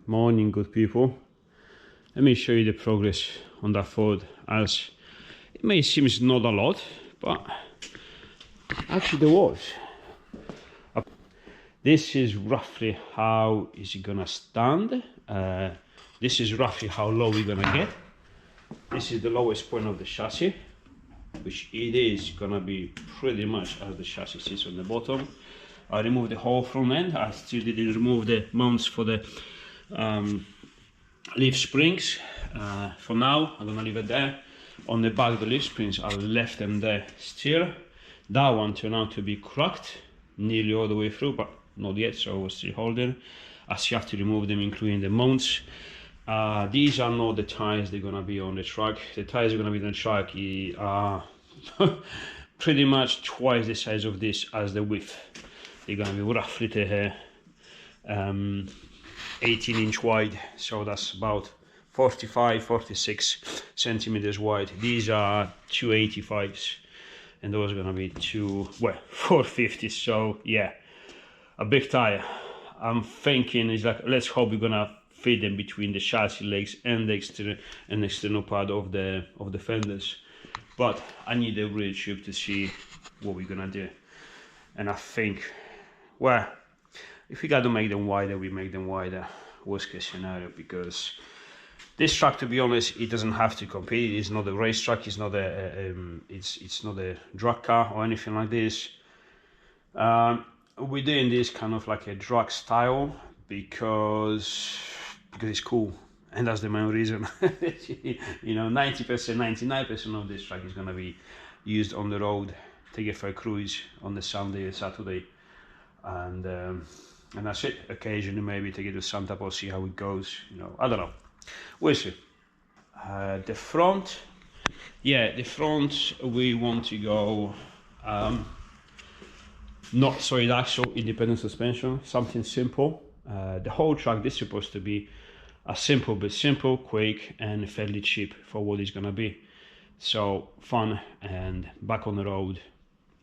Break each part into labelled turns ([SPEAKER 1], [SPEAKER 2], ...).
[SPEAKER 1] Morning, good people. Let me show you the progress on that Ford. As it may seem not a lot, but actually there was. This is roughly how is it gonna stand. This is roughly how low we're gonna get. This is the lowest point of the chassis, which it is gonna be pretty much as the chassis sits on the bottom. I removed the whole front end. I still didn't remove the mounts for the leaf springs. For now, I'm gonna leave it there. On the back, the leaf springs, I left them there still. That one turned out to be cracked nearly all the way through, but not yet, so we're still holding. As you have to remove them, including the mounts. These are not the tires they're gonna be on the truck. The tires are gonna be on the truck are pretty much twice the size of this as the width. They're gonna be roughly to here, 18-inch wide, so that's about 46 centimeters wide. These are 285s, and those are gonna be 450s. So yeah, a big tire. I'm thinking is like, let's hope we're gonna fit them between the chassis legs and the external part of the fenders. But I need a real tube to see what we're gonna do, and I think, well, if we got to make them wider, we make them wider, worst case scenario, because this truck, to be honest, it doesn't have to compete. It's not a race truck, it's not a it's not a drag car or anything like this. We're doing this kind of like a drag style because it's cool, and that's the main reason. You know, 90%, 99% of this truck is gonna be used on the road, take it for a cruise on the Sunday or Saturday, and that's it. Occasionally maybe take it to Santa or see how it goes, you know, I don't know, we'll see. The front, yeah, the front we want to go not solid axle, independent suspension, something simple. The whole truck is supposed to be a simple, quick, and fairly cheap for what it's gonna be. So fun and back on the road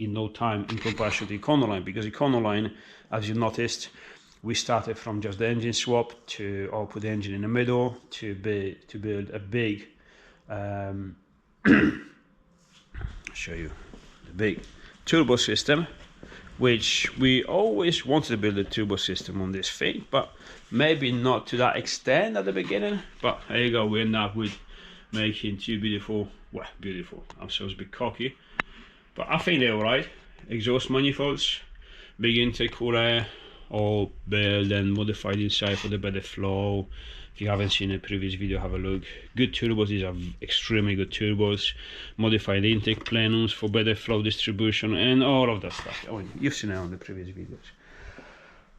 [SPEAKER 1] in no time in comparison to Econoline, because Econoline, as you noticed, we started from just the engine swap to put the engine in the middle to build a big show you the big turbo system, which we always wanted to build a turbo system on this thing, but maybe not to that extent at the beginning. But there you go, we end up with making two beautiful, I'm supposed to be cocky, but I think they're alright. Exhaust manifolds, big intake cool air, all built and modified inside for the better flow. If you haven't seen a previous video, have a look. Good turbos, these are extremely good turbos. Modified intake plenums for better flow distribution and all of that stuff. I mean, you've seen it on the previous videos.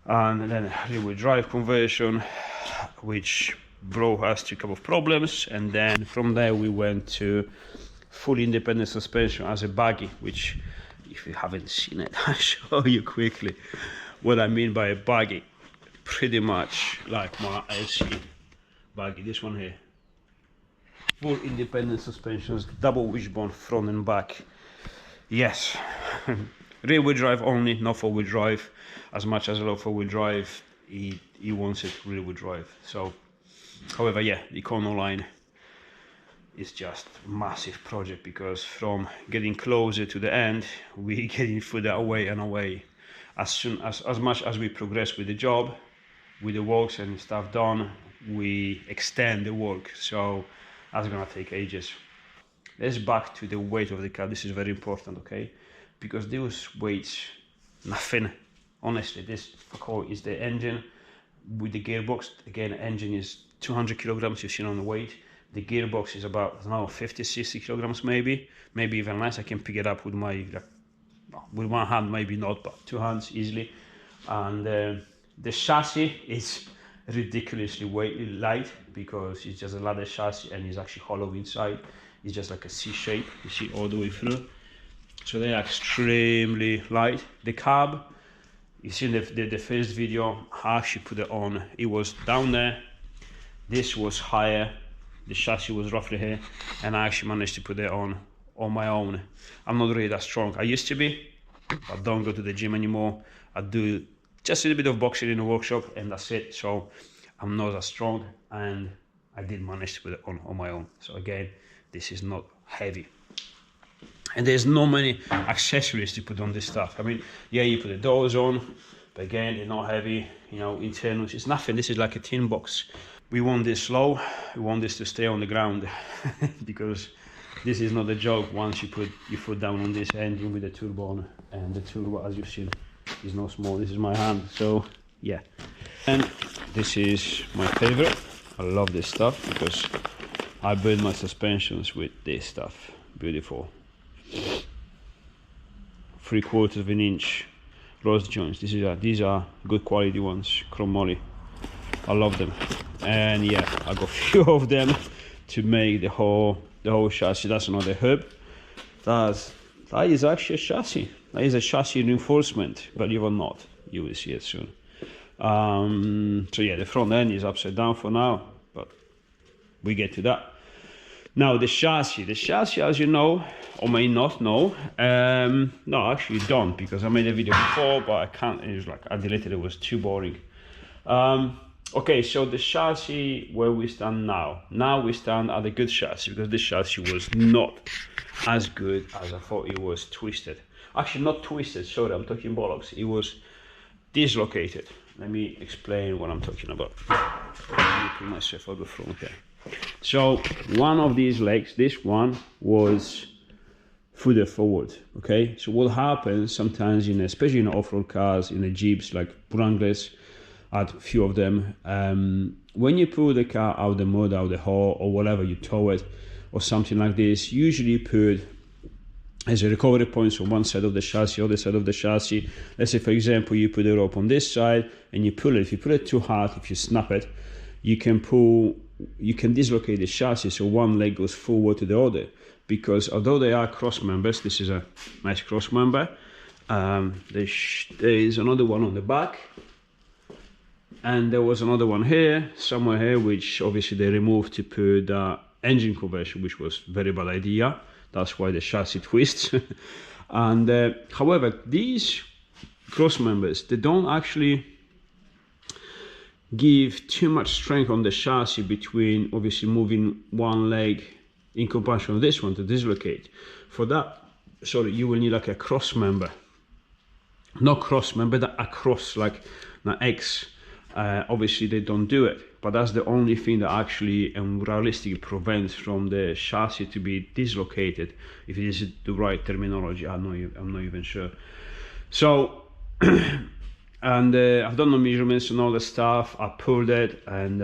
[SPEAKER 1] And then rear-wheel drive conversion, which brought us to a couple of problems, and then from there we went to fully independent suspension as a buggy, which if you haven't seen it, I'll show you quickly what I mean by a buggy. Pretty much like my LC buggy, this one here. Full independent suspensions, double wishbone front and back. Yes, rear wheel drive only, not four wheel drive. As much as I love four wheel drive, he wants it rear wheel drive. So, however, yeah, the Econoline is just a massive project, because from getting closer to the end, we're getting further away and away. As much as we progress with the job, with the works and stuff done, we extend the work, so that's gonna take ages. Let's back to the weight of the car. This is very important, okay? Because those weights, nothing. Honestly, this car is the engine with the gearbox. Again, the engine is 200 kilograms, you've seen on the weight. The gearbox is about, I don't know, 50-60 kilograms maybe even less. I can pick it up with my with one hand, maybe not, but two hands easily. And the chassis is ridiculously light, because it's just a leather chassis and it's actually hollow inside. It's just like a C shape, you see all the way through. So they're extremely light. The cab, you see the first video, I actually put it on. It was down there, this was higher, the chassis was roughly here, and I actually managed to put it on my own. I'm not really that strong. I used to be, I don't go to the gym anymore. I do just a little bit of boxing in the workshop, and that's it. So I'm not as strong, and I did manage to put it on my own. So again, this is not heavy. And there's not many accessories to put on this stuff. I mean, yeah, you put the doors on, but again, they're not heavy, you know, internals, it's nothing. This is like a tin box. We want this slow, we want this to stay on the ground because this is not a joke once you put your foot down on this engine with the turbo on. And the turbo, as you've seen, is not small. This is my hand, so yeah. And this is my favorite. I love this stuff because I build my suspensions with this stuff. Beautiful. 3/4 of an inch rose joints. These are good quality ones, chromoly. I love them. And yeah, I got a few of them to make the whole chassis. That's another hub. That is actually a chassis. That is a chassis reinforcement, believe it or not. You will see it soon. So yeah, the front end is upside down for now, but we get to that. Now the chassis, as you know, or may not know, no, actually you don't, because I made a video before, but I can't, it was like, I deleted it, it was too boring. Okay, so the chassis, where we stand now. Now we stand at a good chassis, because this chassis was not as good as I thought. It was twisted. Actually, not twisted, sorry, I'm talking bollocks. It was dislocated. Let me explain what I'm talking about. Let me put myself over front here. So one of these legs, this one, was further forward. Okay, so what happens sometimes, especially in off-road cars, in the Jeeps like Wranglers, I had a few of them, when you pull the car out the mud, out the hole, or whatever, you tow it or something like this, usually you put as a recovery points on one side of the chassis, other side of the chassis. Let's say, for example, you put a rope on this side and you pull it. If you pull it too hard, if you snap it, you can dislocate the chassis, so one leg goes forward to the other. Because although they are cross members, this is a nice cross member. There is another one on the back, and there was another one here, somewhere here, which obviously they removed to put the engine conversion, which was a very bad idea. That's why the chassis twists. And however, these cross members, they don't actually give too much strength on the chassis between obviously moving one leg in comparison with this one to dislocate. For that, sorry, you will need like a cross member. Not cross member, that across, like an X. Obviously they don't do it, but that's the only thing that actually realistically prevents from the chassis to be dislocated, if it is the right terminology. I'm not even sure. So and I've done the measurements and all the stuff. I pulled it, and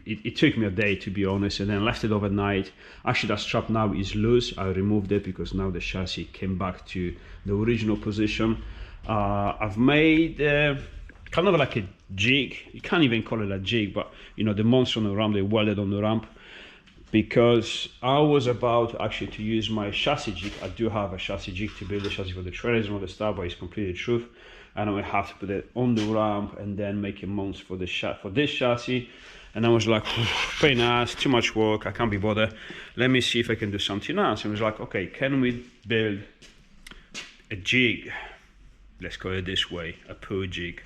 [SPEAKER 1] it took me a day, to be honest, and then left it overnight. Actually, that strap now is loose. I removed it because now the chassis came back to the original position. I've made kind of like a jig. You can't even call it a jig, but the monster on the ramp, they welded on the ramp, because I was about actually to use my chassis jig. I do have a chassis jig to build the chassis for the trailers and all the stuff, but it's completely truth. And I have to put it on the ramp and then make a mount for this chassis. And I was like, pain in the ass, too much work, I can't be bothered. Let me see if I can do something else. And I was like, okay, can we build a jig? Let's call it this way, a pull jig.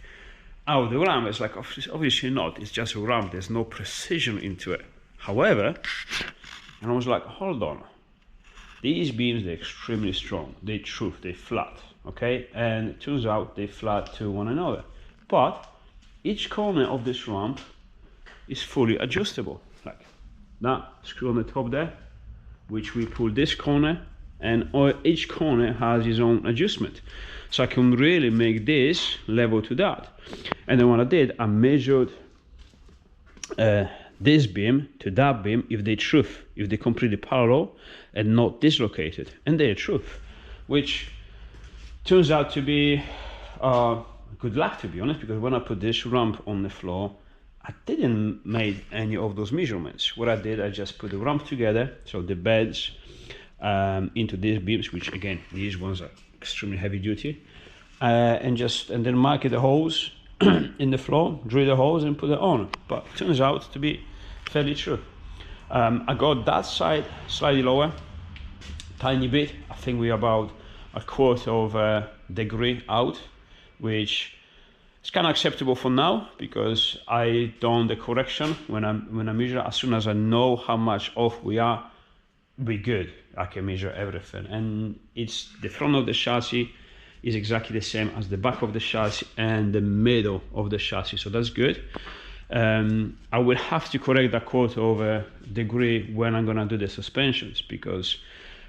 [SPEAKER 1] Out of the ramp. It's like, obviously not, it's just a ramp, there's no precision into it. However, and I was like, hold on, these beams, they're extremely strong, they're flat, okay? And it turns out they flat to one another. But each corner of this ramp is fully adjustable. Like that screw on the top there, which we pull this corner, and each corner has its own adjustment. So I can really make this level to that. And then what I did, I measured this beam to that beam, if they're completely parallel and not dislocated, and they're truth, which turns out to be good luck, to be honest, because when I put this ramp on the floor, I didn't make any of those measurements. What I did, I just put the ramp together, so the beds into these beams, which again, these ones are extremely heavy duty, and then mark the holes in the floor, drill the holes and put it on. But it turns out to be fairly true. I got that side slightly lower, tiny bit. I think we're about 1/4 of a degree out, which It's kind of acceptable for now because I done the correction when I measure. As soon as I know how much off we are, we good. I can measure everything, and it's the front of the chassis is exactly the same as the back of the chassis and the middle of the chassis, so that's good. I will have to correct that quarter of a degree when I'm gonna do the suspensions, because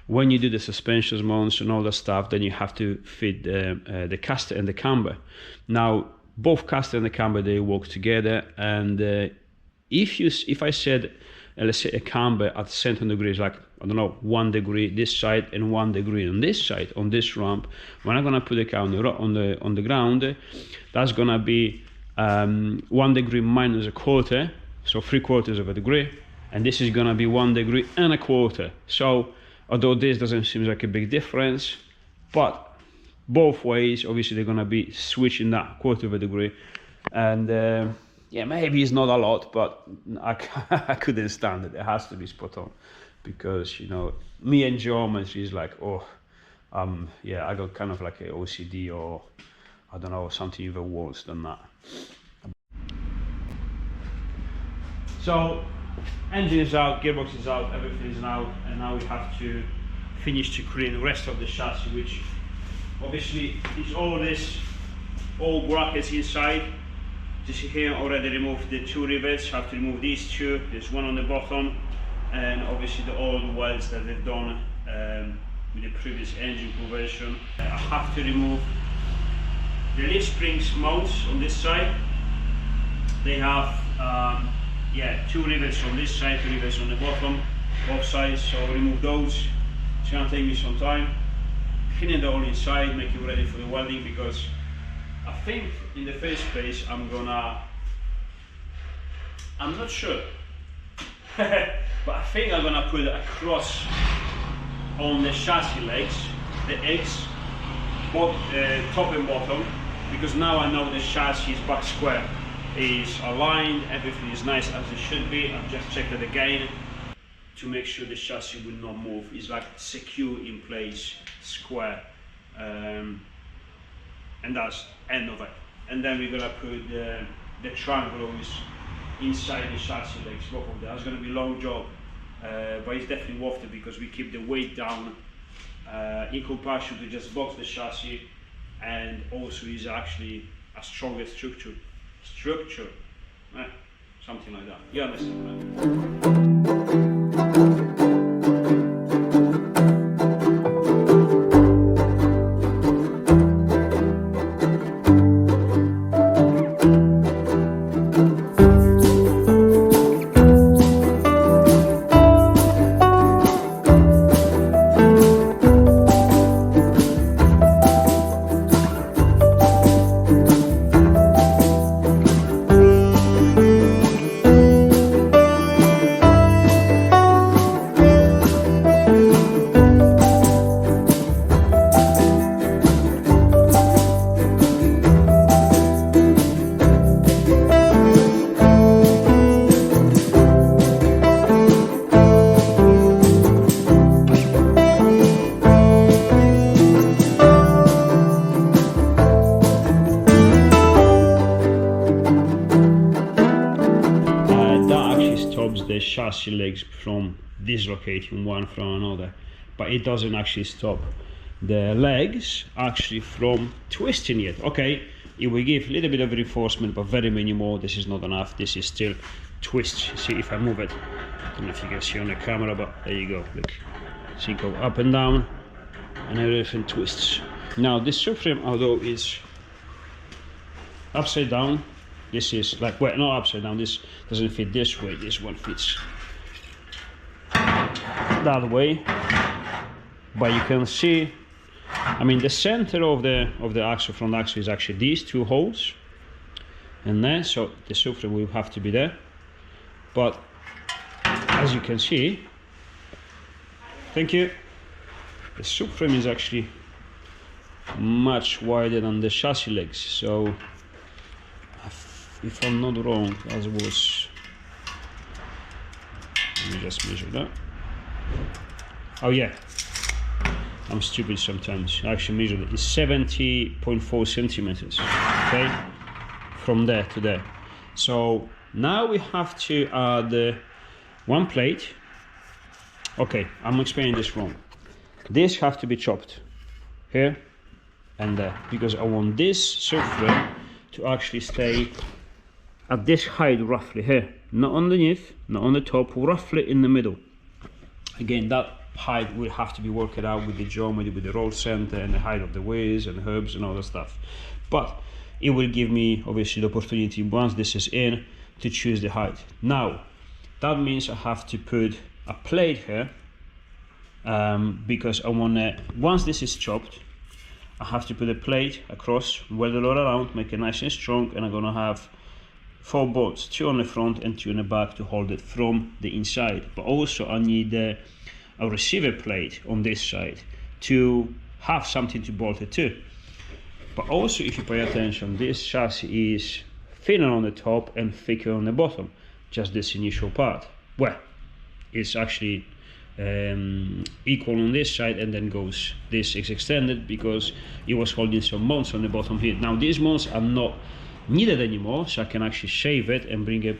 [SPEAKER 1] when you do the suspensions mounts and all that stuff, then you have to fit the caster and the camber. Now both caster and the camber, they work together, and if I said, let's say a camber at 70 degrees, like, I don't know, 1 degree this side and 1 degree on this side, on this ramp, when I'm gonna put the car on the ground, that's gonna be 1 degree minus a quarter, so 3/4 of a degree, and this is gonna be 1 degree and a quarter. So although this doesn't seem like a big difference, but both ways, obviously they're gonna be switching that 1/4 of a degree, and yeah, maybe it's not a lot, but I couldn't stand it. It has to be spot on, because, you know, me and geometry is like, oh, yeah, I got kind of like a OCD, or I don't know, something even worse than that. So engine is out, gearbox is out, everything is out, and now we have to finish to clean the rest of the chassis, which obviously is all brackets inside. Just here already removed the 2 rivets, have to remove these 2, there's 1 on the bottom, and obviously the old welds that they've done with the previous engine conversion. I have to remove the leaf springs mounts on this side. They have yeah, 2 rivets on this side, 2 rivets on the bottom, both sides, so I'll remove those. It's gonna take me some time. Clean it all inside, make it ready for the welding, because I think in the first place I'm not sure, but I think I'm gonna put a cross on the chassis legs, the eggs, both top and bottom, because now I know the chassis back square is aligned, everything is nice as it should be. I've just checked it again to make sure the chassis will not move. It's like secure in place, square, and that's end of it. And then we're gonna put the trunk rolls inside the chassis legs, both of them. That's gonna be a long job, but it's definitely worth it, because we keep the weight down in comparison to just box the chassis, and also is actually a stronger structure, something like that. You understand, right? The chassis legs from dislocating one from another, but it doesn't actually stop the legs actually from twisting yet. Okay, it will give a little bit of reinforcement, but very minimal. This is not enough. This is still twist. See if I move it, I don't know if you can see on the camera, but there you go, look, see, go up and down and everything twists. Now this subframe, although it's upside down, this is like, well, not upside down, this doesn't fit this way, this one fits that way, but you can see, I mean, the center of the axle, front axle, is actually these 2 holes and there, so the subframe will have to be there, but as you can see, thank you, the subframe is actually much wider than the chassis legs, so if I'm not wrong, that was, let me just measure that. Oh yeah, I'm stupid sometimes. I actually measured it. It's 70.4 centimeters. Okay, from there to there. So now we have to add one plate. Okay, I'm explaining this wrong. This have to be chopped here and there, because I want this subframe to actually stay at this height roughly here, not underneath, not on the top, roughly in the middle. Again, that height will have to be worked out with the geometry, with the roll center and the height of the wheels and the hubs and all that stuff. But it will give me obviously the opportunity, once this is in, to choose the height. Now that means I have to put a plate here, because I want to, once this is chopped, I have to put a plate across, weld it all around, make it nice and strong, and I'm gonna have 4 bolts, 2 on the front and 2 on the back to hold it from the inside. But also I need a receiver plate on this side to have something to bolt it to. But also, if you pay attention, this chassis is thinner on the top and thicker on the bottom, just this initial part. Well, it's actually equal on this side, and then goes, this is extended because it was holding some mounts on the bottom here. Now these mounts are not needed anymore, so I can actually shave it and bring it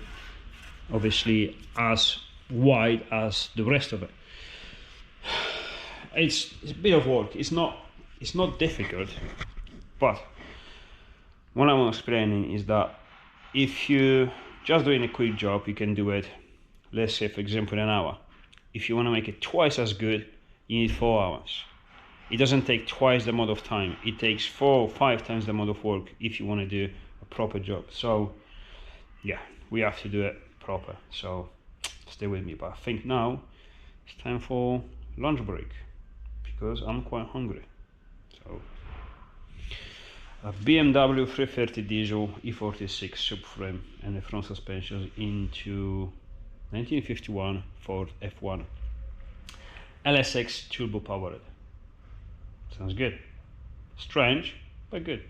[SPEAKER 1] obviously as wide as the rest of it. It's a bit of work. It's not difficult, but what I'm explaining is that if you just doing a quick job, you can do it, let's say for example, in an hour. If you want to make it twice as good, you need 4 hours. It doesn't take twice the amount of time. It takes 4 or 5 times the amount of work if you want to do a proper job. So yeah, we have to do it proper. So stay with me. But I think now it's time for lunch break, because I'm quite hungry. So a BMW 330 diesel E46 subframe and the front suspension into 1951 Ford F-1 LSX Turbo powered. Sounds good. Strange, but good.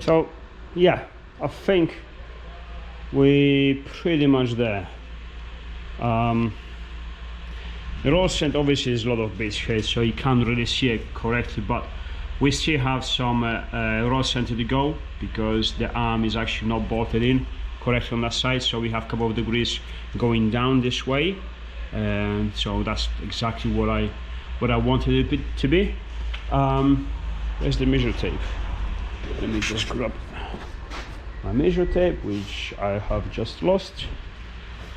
[SPEAKER 1] So yeah, I think we pretty much there. The roll center obviously is a lot of bits here, so you can't really see it correctly, but we still have some roll center to go, because the arm is actually not bolted in correctly on that side, so we have a couple of degrees going down this way, and so that's exactly what I wanted it to be. Where's the measure tape? Let me just grab my measure tape, which I have just lost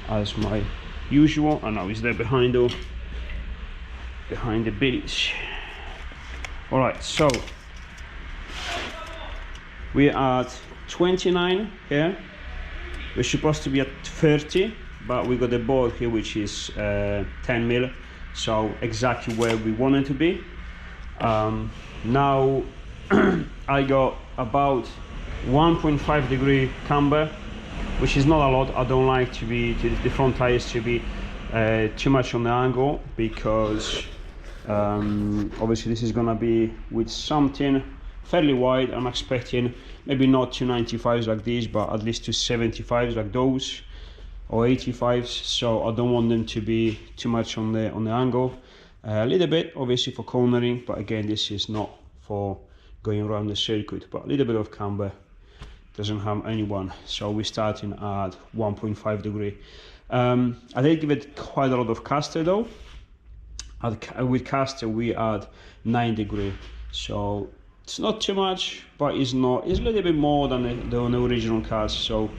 [SPEAKER 1] as my usual, and now it's there behind the bits. All right, so we are at 29 here. We're supposed to be at 30, but we got a board here which is 10 mil, so exactly where we wanted to be. Now I got about 1.5 degree camber, which is not a lot. I don't like the front tires to be too much on the angle, because obviously this is gonna be with something fairly wide. I'm expecting maybe not 295s like these, but at least 275s like those, or 85s. So I don't want them to be too much on the angle. A little bit obviously for cornering, but again, this is not for going around the circuit. But a little bit of camber doesn't harm anyone. So we're starting at 1.5 degree. I did give it quite a lot of caster though. With caster we add 9 degree, so it's not too much, but it's a little bit more than the original cast, so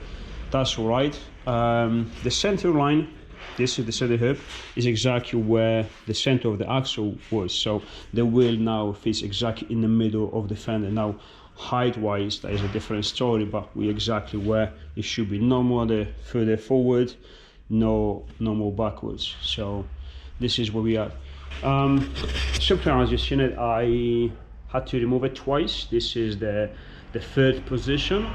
[SPEAKER 1] that's all right. The center line, this is the center hub, is exactly where the center of the axle was, so the wheel now fits exactly in the middle of the fender. Now height wise that is a different story, but we're exactly where it should be. No more further forward, no more backwards. So this is where we are. Sometimes, as you've seen it, I had to remove it twice. This is the third position,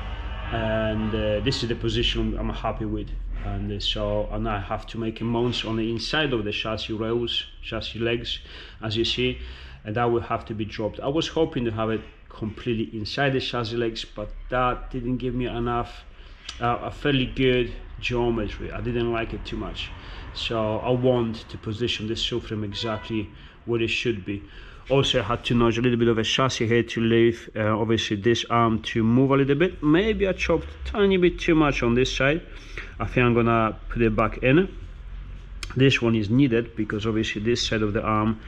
[SPEAKER 1] and this is the position I'm happy with. And and I have to make a mount on the inside of the chassis rails, chassis legs, as you see, and that will have to be dropped. I was hoping to have it completely inside the chassis legs, but that didn't give me enough a fairly good geometry. I didn't like it too much, so I want to position this subframe exactly where it should be. Also, I had to notch a little bit of a chassis head to leave obviously this arm to move a little bit. Maybe I chopped a tiny bit too much on this side. I think I'm gonna put it back in. This one is needed because obviously this side of the arm,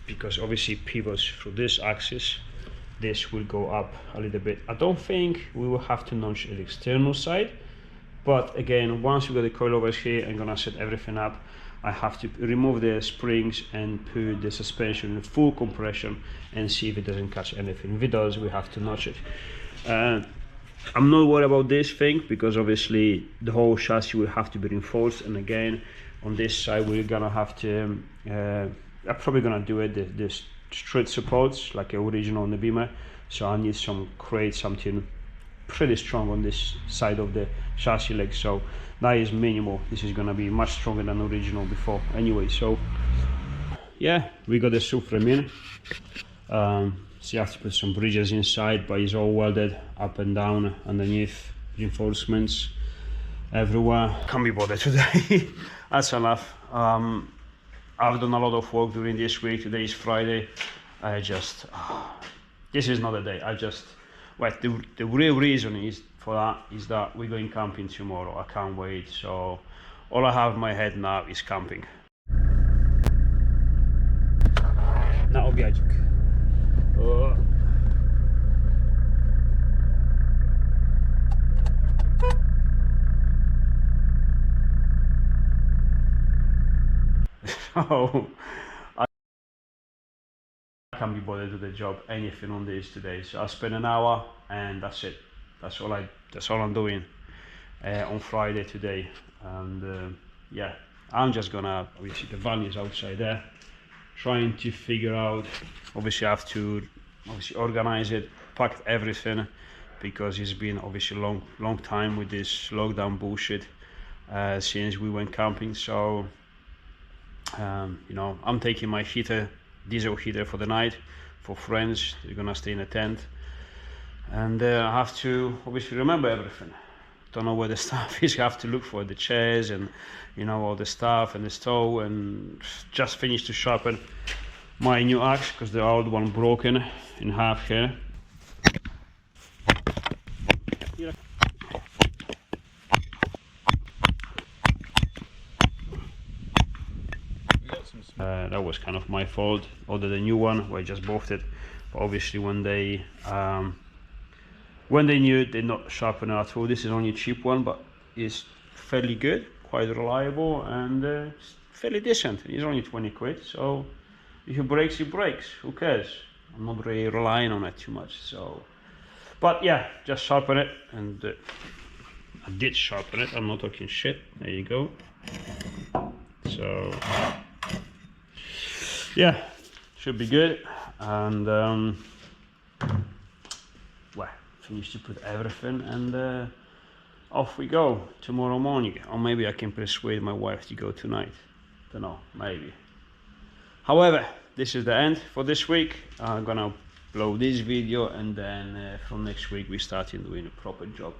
[SPEAKER 1] because obviously pivots through this axis, this will go up a little bit. I don't think we will have to notch the external side, but again, once we got the coilovers here, I'm gonna set everything up. I have to remove the springs and put the suspension in full compression and see if it doesn't catch anything. If it does, we have to notch it. I'm not worried about this thing because obviously the whole chassis will have to be reinforced, and again on this side we're gonna have to I'm probably gonna do it the straight supports like original on the Beamer, so I need something pretty strong on this side of the chassis leg. So that is minimal. This is gonna be much stronger than original before anyway. So yeah, we got the subframe in. So you have to put some bridges inside, but it's all welded up and down underneath, reinforcements everywhere. Can't be bothered today. That's enough. I've done a lot of work during this week. Today is Friday. This is not a day. The real reason is that we're going camping tomorrow. I can't wait. So all I have in my head now is camping. Na obiadzik. So I can't be bothered to do the job anything on this today. So I spent an hour and that's it. That's all I'm doing on Friday today. And yeah, I'm just gonna, obviously the van is outside there, trying to figure out, obviously I have to organize it, pack everything, because it's been obviously long time with this lockdown bullshit since we went camping. So you know, I'm taking my diesel heater for the night for friends. They're gonna stay in a tent, and I have to obviously remember everything. Don't know where the stuff is. I have to look for the chairs and, you know, all the stuff and the stove, and just finished to sharpen my new axe because the old one broken in half here. That was kind of my fault. Ordered the new one, I just bought it, but obviously when they knew, they're not sharp enough at all. This is only a cheap one, but it's fairly good, quite reliable, and fairly decent. It's only 20 quid, so If it breaks, it breaks. Who cares? I'm not really relying on it too much. So, but yeah, just sharpen it, and I did sharpen it. I'm not talking shit. There you go. So yeah, should be good. And well, finished to put everything, and off we go tomorrow morning. Or maybe I can persuade my wife to go tonight. Don't know, maybe. However, this is the end for this week. I'm gonna upload this video, and then from next week we start doing a proper job.